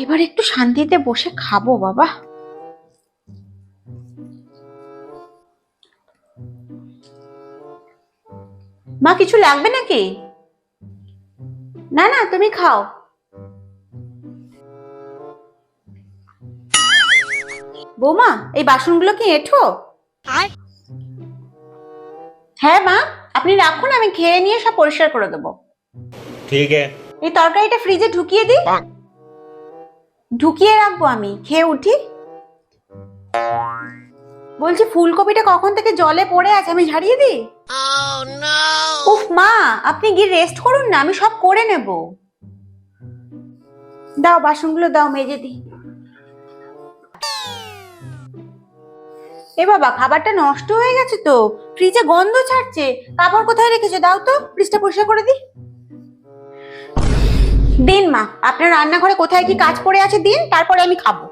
এবার একটু শান্তিতে বসে খাবো বাবা। মা কিছু লাগবে নাকি? না না, তুমি খাও। বৌমা, এই বাসনগুলো কি এঁঠো? হ্যাঁ মা, আপনি রাখুন, আমি খেয়ে নিয়ে সব পরিষ্কার করে দেবো। ঠিক আছে। এই তরকারিটা ফ্রিজে ঢুকিয়ে দিই। ঢুকিয়ে রাখবো, আমি খেয়ে উঠি। বলছি ফুলকপিটা কখন থেকে জলে পড়ে আছে, আমি ঝাড়িয়ে দিই? উফ মা, আপনি গিয়ে রেস্ট করুন না, আমি সব করে নেব। দাও বাসনগুলো দাও, মেজে দিই। এ বাবা, খাবারটা নষ্ট হয়ে গেছে তো, ফ্রিজে গন্ধ ছাড়ছে। কাপড় কোথায় রেখেছো, দাও তো, ফ্রিজটা পরিষ্কার করে দিই। দিন মা, আপনার রান্নাঘরে কোথায় কি কাজ পড়ে আছে দিন, তারপরে আমি খাবো।